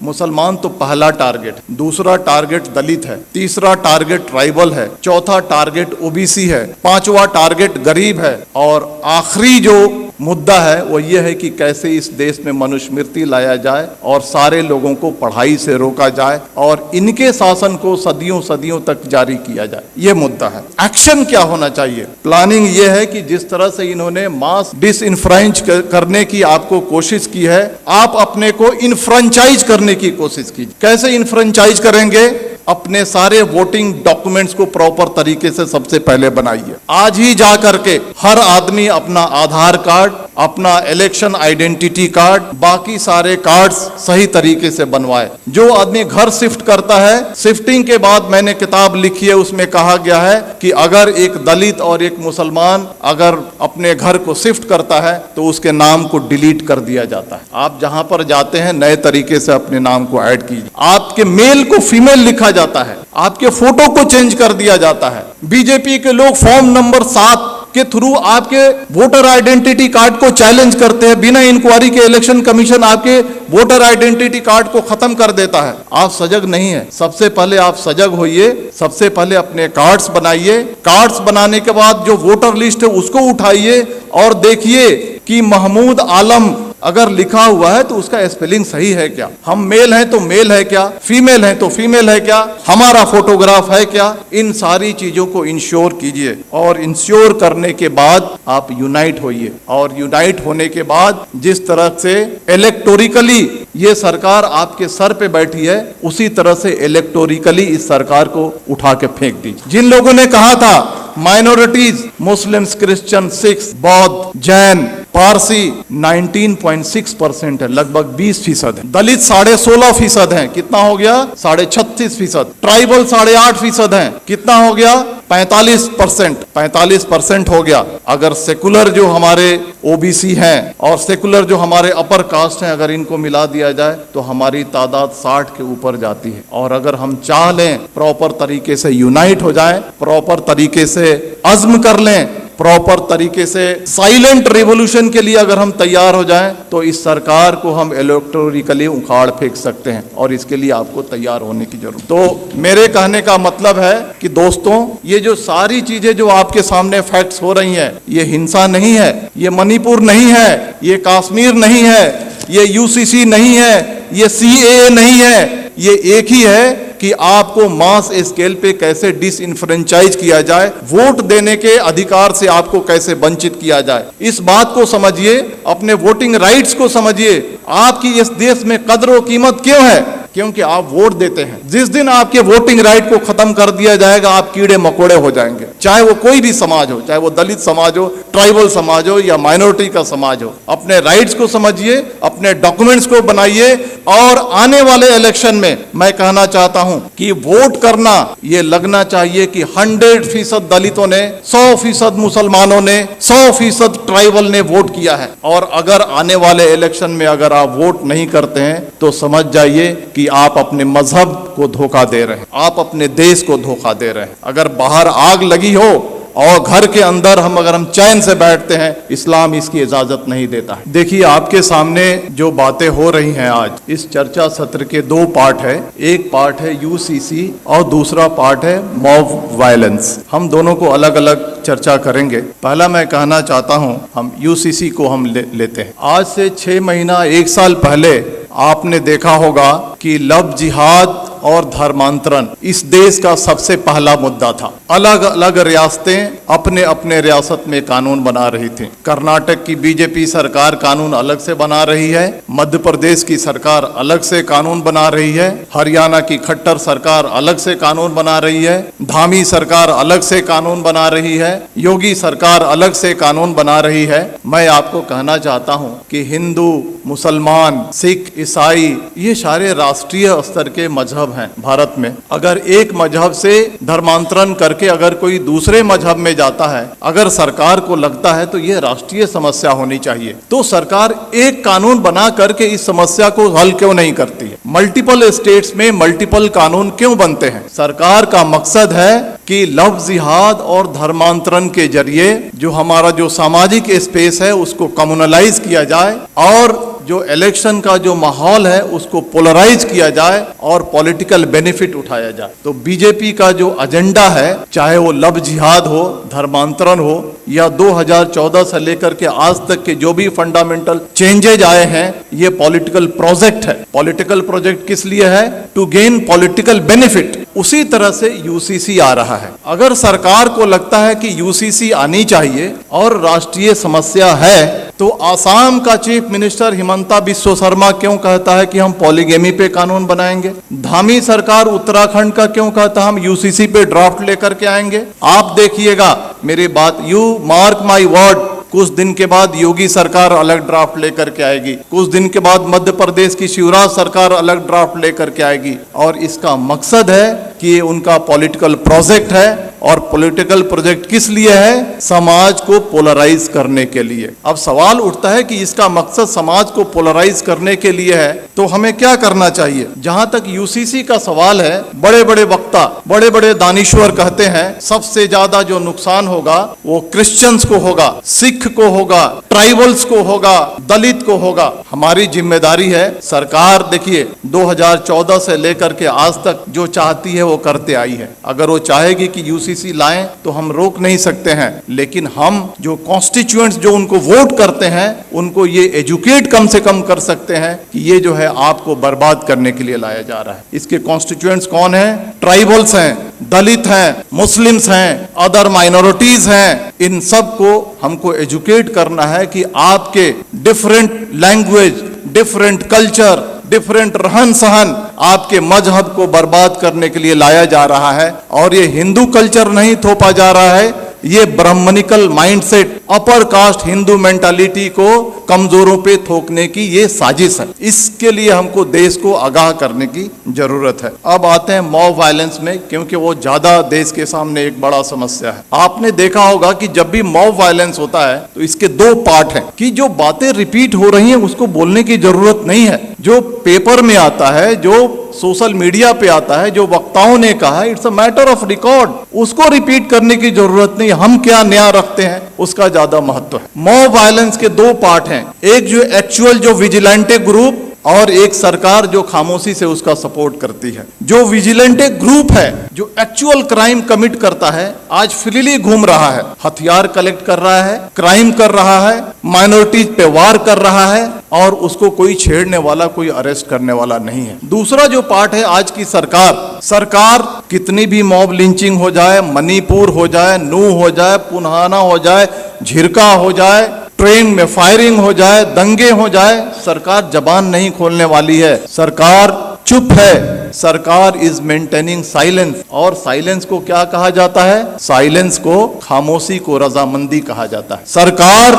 मुसलमान तो पहला टारगेट, दूसरा टारगेट दलित है, तीसरा टारगेट ट्राइबल है, चौथा टारगेट ओबीसी है, पांचवा टारगेट गरीब है, और आखिरी जो मुद्दा है वो ये है कि कैसे इस देश में मनुस्मृति लाया जाए और सारे लोगों को पढ़ाई से रोका जाए और इनके शासन को सदियों सदियों तक जारी किया जाए। ये मुद्दा है। एक्शन क्या होना चाहिए? प्लानिंग ये है कि जिस तरह से इन्होंने मास डिसइंफ्रेंच करने की आपको कोशिश की है, आप अपने को इनफ्रेंचाइज करने की कोशिश कीजिए। कैसे इनफ्रेंचाइज करेंगे? अपने सारे वोटिंग डॉक्यूमेंट्स को प्रॉपर तरीके से सबसे पहले बनाइए। आज ही जा करके हर आदमी अपना आधार कार्ड, अपना इलेक्शन आइडेंटिटी कार्ड, बाकी सारे कार्ड्स सही तरीके से बनवाए। जो आदमी घर शिफ्ट करता है, शिफ्टिंग के बाद मैंने किताब लिखी है, उसमें कहा गया है कि अगर एक दलित और एक मुसलमान अगर अपने घर को शिफ्ट करता है तो उसके नाम को डिलीट कर दिया जाता है। आप जहां पर जाते हैं नए तरीके से अपने नाम को ऐड कीजिए। आपके मेल को फीमेल लिखा जाता है, आपके फोटो को चेंज कर दिया जाता है। बीजेपी के लोग फॉर्म नंबर 7 के थ्रू आपके वोटर आइडेंटिटी कार्ड को चैलेंज करते हैं। बिना इंक्वायरी के इलेक्शन कमीशन आपके वोटर आइडेंटिटी कार्ड को खत्म कर देता है। आप सजग नहीं है। सबसे पहले आप सजग होइए, सबसे पहले अपने कार्ड्स बनाइए। कार्ड्स बनाने के बाद जो वोटर लिस्ट है उसको उठाइए और देखिए कि महमूद आलम अगर लिखा हुआ है तो उसका स्पेलिंग सही है क्या? हम मेल हैं तो मेल है क्या? फीमेल हैं तो फीमेल है क्या? हमारा फोटोग्राफ है क्या? इन सारी चीजों को इंश्योर कीजिए और इंश्योर करने के बाद आप यूनाइट होइए। और यूनाइट होने के बाद जिस तरह से इलेक्टोरिकली ये सरकार आपके सर पे बैठी है, उसी तरह से इलेक्टोरिकली इस सरकार को उठा के फेंक दीजिए। जिन लोगों ने कहा था माइनॉरिटीज, मुस्लिम्स, क्रिश्चियन, सिख्स, बौद्ध, जैन, पारसी 19.6% है, लगभग 20% है। दलित 16.5% है, कितना हो गया? 36.5%। ट्राइबल 8.5% है, कितना हो गया? 45% हो गया। अगर सेकुलर जो हमारे ओबीसी हैं और सेकुलर जो हमारे अपर कास्ट हैं, अगर इनको मिला दिया जाए तो हमारी तादाद 60 के ऊपर जाती है। और अगर हम चाह लें प्रॉपर तरीके से यूनाइट हो जाएं, प्रॉपर तरीके से अज़्म कर लें, प्रॉपर तरीके से साइलेंट रिवॉल्यूशन के लिए अगर हम तैयार हो जाएं, तो इस सरकार को हम इलेक्टोरिकली उखाड़ फेंक सकते हैं। और इसके लिए आपको तैयार होने की जरूरत। तो मेरे कहने का मतलब है कि दोस्तों, ये जो सारी चीजें जो आपके सामने फैक्ट्स हो रही हैं, ये हिंसा नहीं है, ये मणिपुर नहीं है, ये कश्मीर नहीं है, ये यूसीसी नहीं है, ये सीएए नहीं है। ये एक ही है कि आपको मास स्केल पे कैसे डिसइंफ्रेंचाइज किया जाए, वोट देने के अधिकार से आपको कैसे वंचित किया जाए। इस बात को समझिए, अपने वोटिंग राइट्स को समझिए। आपकी इस देश में कदर और कीमत क्यों है? क्योंकि आप वोट देते हैं। जिस दिन आपके वोटिंग राइट को खत्म कर दिया जाएगा, आप कीड़े मकोड़े हो जाएंगे। चाहे वो कोई भी समाज हो, चाहे वो दलित समाज हो, ट्राइबल समाज हो या माइनॉरिटी का समाज हो। अपने राइट्स को समझिए, अपने डॉक्यूमेंट्स को बनाइए और आने वाले इलेक्शन में मैं कहना चाहता हूं कि वोट करना ये लगना चाहिए कि 100% दलितों ने, 100% मुसलमानों ने, 100% ट्राइबल ने वोट किया है। और अगर आने वाले इलेक्शन में अगर आप वोट नहीं करते हैं तो समझ जाइए कि आप अपने मजहब को धोखा दे रहे हैं, आप अपने देश को धोखा दे रहे हैं। अगर बाहर आग लगी हो और घर के अंदर अगर हम चैन से बैठते हैं, इस्लाम इसकी इजाजत नहीं देता है। देखिए, आपके सामने जो बातें हो रही हैं आज, इस चर्चा सत्र के 2 पार्ट है। एक पार्ट है यूसीसी और दूसरा पार्ट है मॉब वायलेंस। हम दोनों को अलग अलग चर्चा करेंगे। पहला मैं कहना चाहता हूं, हम यूसीसी को हम लेते हैं। आज से 6 महीना 1 साल पहले आपने देखा होगा कि लव जिहाद और धर्मांतरण इस देश का सबसे पहला मुद्दा था। अलग अलग रियासतें अपने अपने रियासत में कानून बना रही थी। कर्नाटक की बीजेपी सरकार कानून अलग से बना रही है, मध्य प्रदेश की सरकार अलग से कानून बना रही है, हरियाणा की खट्टर सरकार अलग से कानून बना रही है, धामी सरकार अलग से कानून बना रही है, योगी सरकार अलग से कानून बना रही है। मैं आपको कहना चाहता हूं कि हिंदू, मुसलमान, सिख, ईसाई ये सारे राष्ट्रीय स्तर के मजहब हैं भारत में। अगर एक मजहब से धर्मांतरण करके अगर कोई दूसरे मजहब में जाता है, अगर सरकार को लगता है तो यह राष्ट्रीय समस्या होनी चाहिए, तो सरकार एक कानून बना करके इस समस्या को हल क्यों नहीं करती है? मल्टीपल स्टेट्स में मल्टीपल कानून क्यों बनते हैं? सरकार का मकसद है कि लव जिहाद और धर्मांतरण के जरिए जो हमारा जो सामाजिक स्पेस है उसको कम्युनलाइज किया जाए और जो इलेक्शन का जो माहौल है उसको पोलराइज किया जाए और पॉलिटिकल बेनिफिट उठाया जाए। तो बीजेपी का जो एजेंडा है, चाहे वो लव जिहाद हो, धर्मांतरण हो, या 2014 से लेकर के आज तक के जो भी फंडामेंटल चेंजेज आए हैं, ये पॉलिटिकल प्रोजेक्ट है। पॉलिटिकल प्रोजेक्ट किस लिए है? To gain political benefit. उसी तरह से यूसीसी आ रहा है। अगर सरकार को लगता है कि यूसीसी आनी चाहिए और राष्ट्रीय समस्या है, तो आसाम का चीफ मिनिस्टर हिमंता बिस्वा शर्मा क्यों कहता है कि हम पॉलीगेमी पे कानून बनाएंगे? धामी सरकार उत्तराखंड का क्यों कहता है हम यूसीसी पे ड्राफ्ट लेकर के आएंगे? आप देखिएगा मेरी बात, यू मार्क माई वर्ड, कुछ दिन के बाद योगी सरकार अलग ड्राफ्ट लेकर के आएगी, कुछ दिन के बाद मध्य प्रदेश की शिवराज सरकार अलग ड्राफ्ट लेकर के आएगी। और इसका मकसद है कि ये उनका पॉलिटिकल प्रोजेक्ट है। और पॉलिटिकल प्रोजेक्ट किस लिए है? समाज को पोलराइज करने के लिए। अब सवाल उठता है कि इसका मकसद समाज को पोलराइज करने के लिए है, तो हमें क्या करना चाहिए? जहां तक यूसीसी का सवाल है, बड़े बड़े वक्ता, बड़े बड़े दानिश्वर कहते हैं सबसे ज्यादा जो नुकसान होगा वो क्रिश्चियंस को होगा, सिख को होगा, ट्राइबल्स को होगा, दलित को होगा। हमारी जिम्मेदारी है, सरकार देखिए 2014 से लेकर के आज तक जो चाहती है वो करते आई है। अगर वो चाहेगी कि यूसीसी लाएं तो हम रोक नहीं सकते हैं, लेकिन हम जो कॉन्स्टिट्यूएंट्स जो उनको वोट करते हैं उनको ये एजुकेट कम से कम कर सकते हैं कि ये जो है आपको बर्बाद करने के लिए लाया जा रहा है। इसके कॉन्स्टिट्यूएंट्स कौन है? ट्राइबल्स हैं, दलित हैं, मुस्लिम्स हैं, अदर माइनॉरिटीज हैं। इन सब को हमको एजुकेट करना है कि आपके different language, different culture, different रहन सहन आपके मजहब को बर्बाद करने के लिए लाया जा रहा है। और ये हिंदू कल्चर नहीं थोपा जा रहा है, ये Brahmanical mindset, upper caste Hindu mentality को कमजोरों पे थोकने की ये साजिश है। इसके लिए हमको देश को आगाह करने की जरूरत है। अब आते हैं मॉब वायलेंस में, क्योंकि वो ज्यादा देश के सामने एक बड़ा समस्या है। आपने देखा होगा कि जब भी मॉब वायलेंस होता है तो इसके दो पार्ट हैं कि जो बातें रिपीट हो रही हैं उसको बोलने की जरूरत नहीं है। जो पेपर में आता है, जो सोशल मीडिया पे आता है, जो वक्ताओं ने कहा है, it's a matter of record, उसको रिपीट करने की जरूरत नहीं। हम क्या नया रखते हैं उसका ज्यादा महत्व है। मॉब वायलेंस के दो पार्ट हैं, एक जो एक्चुअल जो विजिलेंटे ग्रुप और एक सरकार जो खामोशी से उसका सपोर्ट करती है। जो विजिलेंटे ग्रुप है, जो एक्चुअल क्राइम कमिट करता है, आज फ्रीली घूम रहा है, हथियार कलेक्ट कर रहा है, क्राइम कर रहा है, माइनॉरिटीज पे वार कर रहा है और उसको कोई छेड़ने वाला, कोई अरेस्ट करने वाला नहीं है। दूसरा जो पार्ट है आज की सरकार कितनी भी मॉब लिंचिंग हो जाए, मणिपुर हो जाए, नू हो जाए, पुन्हाना हो जाए, झिरका हो जाए, ट्रेन में फायरिंग हो जाए, दंगे हो जाए, सरकार जबान नहीं खोलने वाली है। सरकार चुप है। सरकार इज मेंटेनिंग साइलेंस। और साइलेंस को क्या कहा जाता है? साइलेंस को, खामोशी को रजामंदी कहा जाता है। सरकार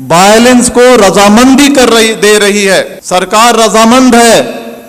वायलेंस को रजामंदी दे रही है। सरकार रजामंद है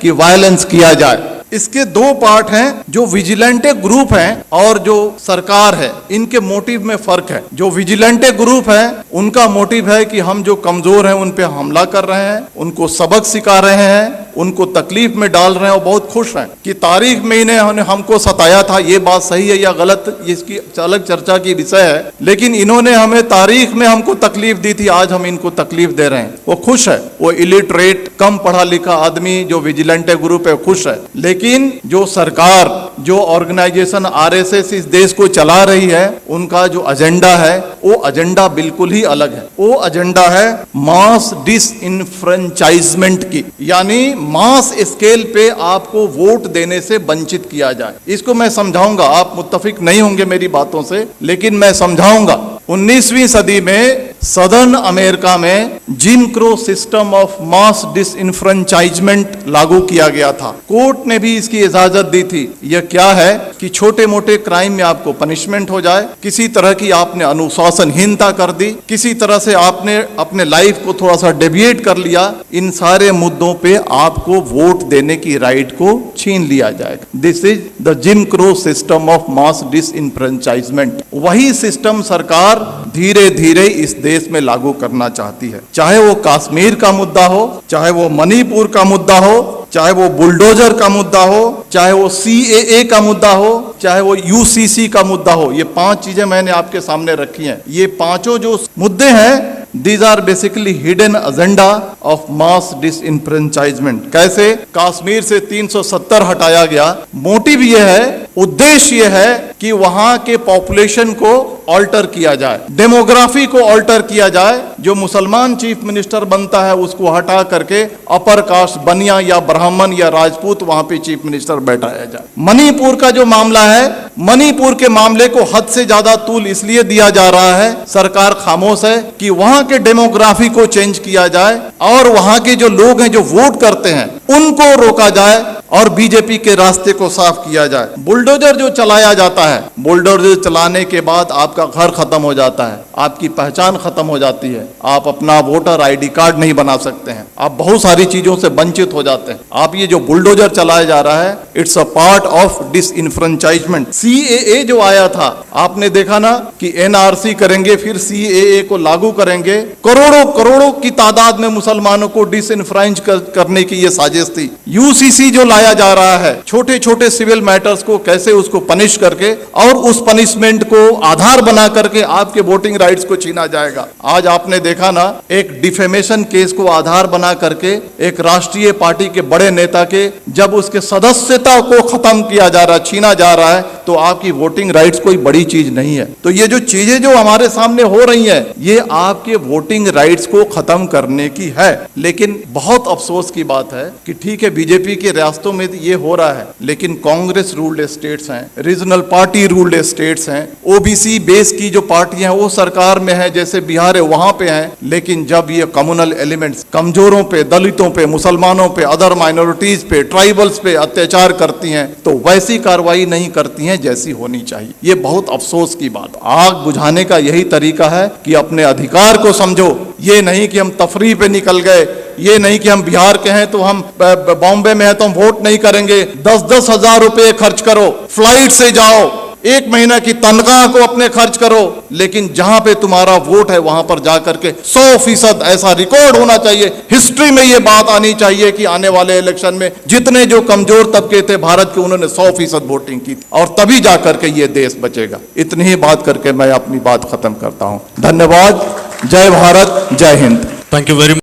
कि वायलेंस किया जाए। इसके दो पार्ट हैं, जो विजिलेंटे ग्रुप हैं और जो सरकार है, इनके मोटिव में फर्क है। जो विजिलेंटे ग्रुप है उनका मोटिव है कि हम जो कमजोर हैं उन पे हमला कर रहे हैं, उनको सबक सिखा रहे हैं, उनको तकलीफ में डाल रहे हैं और बहुत खुश हैं कि तारीख में इन्हें हमको सताया था। ये बात सही है या गलत, इसकी अलग चर्चा की विषय है, लेकिन इन्होंने हमें तारीख में हमको तकलीफ दी थी, आज हम इनको तकलीफ दे रहे हैं। वो खुश है। वो इलिटरेट, कम पढ़ा लिखा आदमी जो विजिलेंटे ग्रुप है खुश है। लेकिन जो सरकार, जो ऑर्गेनाइजेशन आरएसएस इस देश को चला रही है, उनका जो एजेंडा है वो एजेंडा बिल्कुल ही अलग है। वो एजेंडा है मास डिसइनफ्रेंचाइजमेंट की, यानी मास स्केल पे आपको वोट देने से वंचित किया जाए। इसको मैं समझाऊंगा, आप मुत्तफिक नहीं होंगे मेरी बातों से, लेकिन मैं समझाऊंगा। 19वीं सदी में सदर्न अमेरिका में gym crow system of mass disenfranchisement लागू किया गया था। कोर्ट ने भी इसकी इजाजत दी थी। यह क्या है कि छोटे मोटे क्राइम में आपको पनिशमेंट हो जाए, किसी तरह की आपने अनुशासनहीनता कर दी, किसी तरह से आपने अपने लाइफ को थोड़ा सा डेविएट कर लिया, इन सारे मुद्दों पे आपको वोट देने की राइट को छीन लिया जाएगा। This is the gym crow system of mass disenfranchisement. वही सिस्टम सरकार धीरे धीरे इस देश में लागू करना चाहती है। चाहे वो कश्मीर का मुद्दा हो, चाहे वो मणिपुर का मुद्दा हो, चाहे वो बुलडोजर का मुद्दा हो, चाहे वो सीएए का मुद्दा हो, चाहे वो यूसीसी का मुद्दा हो। ये 5 चीजें मैंने आपके सामने रखी हैं। ये पांचों जो मुद्दे हैं these are basically hidden agenda of mass disenfranchisement. कैसे कश्मीर से 370 हटाया गया, मोटिव यह है, उद्देश्य यह है कि वहां के पॉपुलेशन को ऑल्टर किया जाए, डेमोग्राफी को ऑल्टर किया जाए। जो मुसलमान चीफ मिनिस्टर बनता है उसको हटा करके अपर कास्ट बनिया या ब्राह्मण या राजपूत वहां पे चीफ मिनिस्टर बैठाया जाए। मणिपुर का जो मामला है, मणिपुर के मामले को हद से ज्यादा तूल इसलिए दिया जा रहा है, सरकार खामोश है, कि वहां के डेमोग्राफी को चेंज किया जाए और वहां के जो लोग हैं जो वोट करते हैं उनको रोका जाए और बीजेपी के रास्ते को साफ किया जाए। बुलडोजर जो चलाया जाता है, बुलडोजर चलाने के बाद आपका घर खत्म हो जाता है, आपकी पहचान खत्म हो जाती है, आप अपना वोटर आईडी कार्ड नहीं बना सकते हैं, आप बहुत सारी चीजों से वंचित हो जाते हैं। आप ये जो बुलडोजर चलाया जा रहा है, it's a part of disenfranchisement. CAA जो आया था, आपने देखा ना कि एनआरसी करेंगे फिर सीएए को लागू करेंगे, करोड़ों करोड़ों की तादाद में मुसलमानों को डिसइनफ्रेंच करने की ये साजिश थी। यूसीसी जो लाया जा रहा है, छोटे छोटे सिविल मैटर्स को कैसे उसको पनिश करके और उस पनिशमेंट को आधार बना करके आपके वोटिंग राइट्स को छीना जाएगा। आज आपने देखा ना, एक डिफेमेशन केस को आधार बना करके एक राष्ट्रीय पार्टी के बड़े नेता के जब उसके सदस्यता को खत्म किया जा रहा है, छीना जा रहा है, तो आपकी वोटिंग राइट्स कोई बड़ी चीज नहीं है। तो ये जो चीजें जो हमारे सामने हो रही हैं, ये आपके वोटिंग राइट्स को खत्म करने की है। लेकिन बहुत अफसोस की बात है कि ठीक है, बीजेपी के रियासतों में ये हो रहा है, लेकिन कांग्रेस रूल्ड स्टेट्स हैं, रीजनल पार्टी रूल्ड स्टेट्स हैं, ओबीसी बेस की जो पार्टियां हैं वो सरकार में है, जैसे बिहार है वहां पे हैं। लेकिन जब ये कम्युनल एलिमेंट्स कमजोरों पे, दलितों पे, मुसलमानों पे, अदर माइनॉरिटीज पे, ट्राइबल्स पे अत्याचार करती हैं, तो वैसी कार्रवाई नहीं करती हैं जैसी होनी चाहिए। ये बहुत अफसोस की बात। आग बुझाने का यही तरीका है कि अपने अधिकार को समझो। ये नहीं कि हम तफरीह पे निकल गए, ये नहीं कि हम बिहार के हैं तो हम बॉम्बे में हैं तो हम वोट नहीं करेंगे। 10-10 हजार रुपए खर्च करो, फ्लाइट से जाओ, 1 महीना की तनख्वाह को अपने खर्च करो, लेकिन जहां पे तुम्हारा वोट है वहां पर जाकर के 100% ऐसा रिकॉर्ड होना चाहिए, हिस्ट्री में ये बात आनी चाहिए कि आने वाले इलेक्शन में जितने जो कमजोर तबके थे भारत के, उन्होंने 100% वोटिंग की, और तभी जाकर के ये देश बचेगा। इतनी ही बात करके मैं अपनी बात खत्म करता हूं। धन्यवाद। जय भारत, जय Hind. Thank you very much.